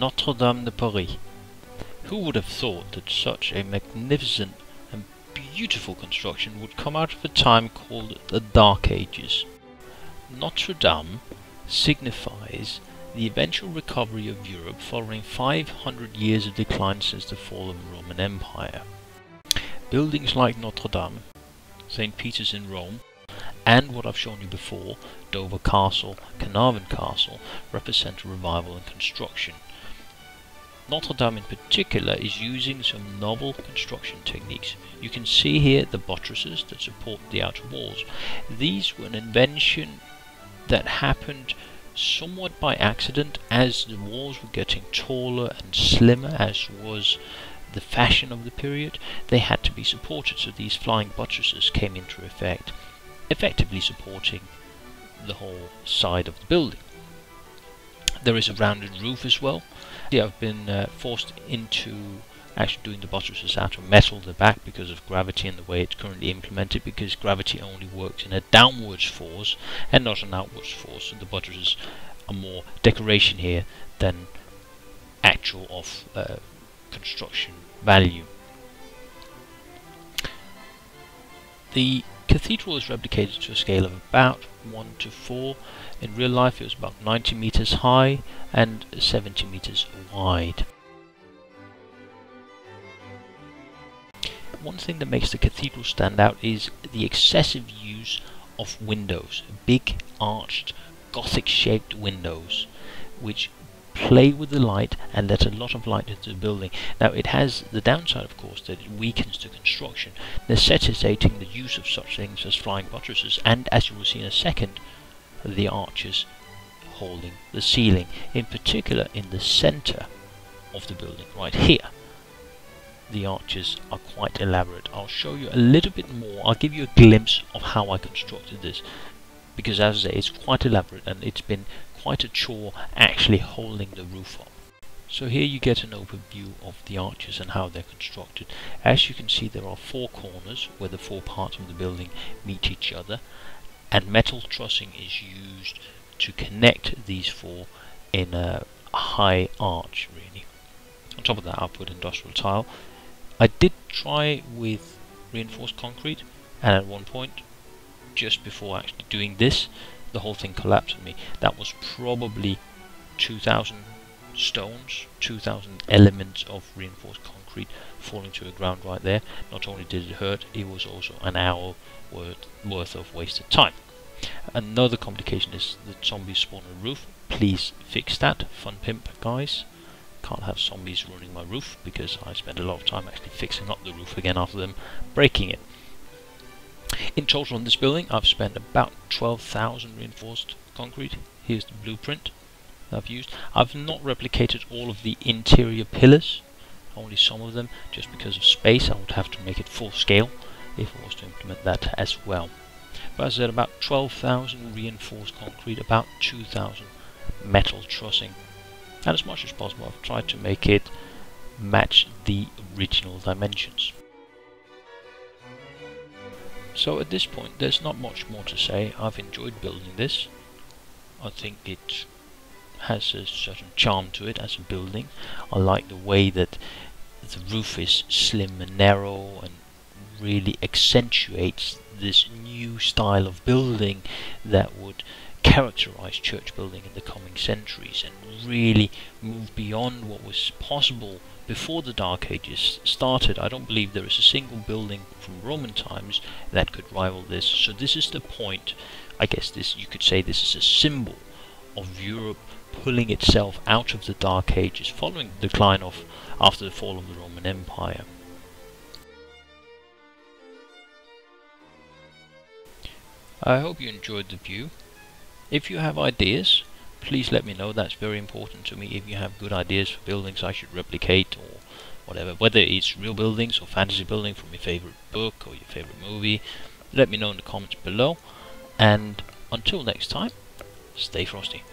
Notre Dame de Paris. Who would have thought that such a magnificent and beautiful construction would come out of a time called the Dark Ages? Notre Dame signifies the eventual recovery of Europe following 500 years of decline since the fall of the Roman Empire. Buildings like Notre Dame, St. Peter's in Rome, and what I've shown you before, Dover Castle, Carnarvon Castle, represent a revival in construction. Notre Dame in particular is using some novel construction techniques. You can see here the buttresses that support the outer walls. These were an invention that happened somewhat by accident as the walls were getting taller and slimmer, as was the fashion of the period. They had to be supported, so these flying buttresses came into effect, effectively supporting the whole side of the building. There is a rounded roof as well. I've been forced into actually doing the buttresses out of metal at the back because of gravity and the way it's currently implemented, because gravity only works in a downwards force and not an outwards force, so the buttresses are more decoration here than actual of construction value. The cathedral is replicated to a scale of about 1:4. In real life it was about 90 meters high and 70 meters wide. One thing that makes the cathedral stand out is the excessive use of windows, big arched Gothic shaped windows which play with the light and let a lot of light into the building. Now it has the downside, of course, that it weakens the construction, necessitating the use of such things as flying buttresses and, as you will see in a second, the arches holding the ceiling, in particular in the center of the building right here. The arches are quite elaborate. I'll show you a little bit more. I'll give you a glimpse of how I constructed this, because as I say, it's quite elaborate and it's been quite a chore actually holding the roof up. So here you get an overview of the arches and how they're constructed. As you can see, there are 4 corners where the 4 parts of the building meet each other, and metal trussing is used to connect these 4 in a high arch, really. On top of that, I'll put industrial tile. I did try with reinforced concrete, and at one point, just before actually doing this, the whole thing collapsed on me. That was probably 2,000 stones, 2,000 elements of reinforced concrete falling to the ground right there. Not only did it hurt, it was also an hour worth of wasted time. Another complication is that zombies spawn on the roof. Please fix that, Fun Pimp guys. Can't have zombies ruining my roof, because I spent a lot of time actually fixing up the roof again after them breaking it. In total on this building I've spent about 12,000 reinforced concrete. Here's the blueprint I've used. I've not replicated all of the interior pillars, only some of them, just because of space. I would have to make it full scale if I was to implement that as well. But as I said, about 12,000 reinforced concrete, about 2,000 metal trussing, and as much as possible I've tried to make it match the original dimensions. So at this point there's not much more to say. I've enjoyed building this. I think it has a certain charm to it as a building. I like the way that the roof is slim and narrow and really accentuates this new style of building that would characterize church building in the coming centuries and really move beyond what was possible before the Dark Ages started. I don't believe there is a single building from Roman times that could rival this. So this is the point. I guess this, you could say, this is a symbol of Europe pulling itself out of the Dark Ages following the decline of after the fall of the Roman Empire. I hope you enjoyed the view. If you have ideas, please let me know. That's very important to me. If you have good ideas for buildings I should replicate or whatever, whether it's real buildings or fantasy building from your favorite book or your favorite movie, let me know in the comments below. And until next time, stay frosty.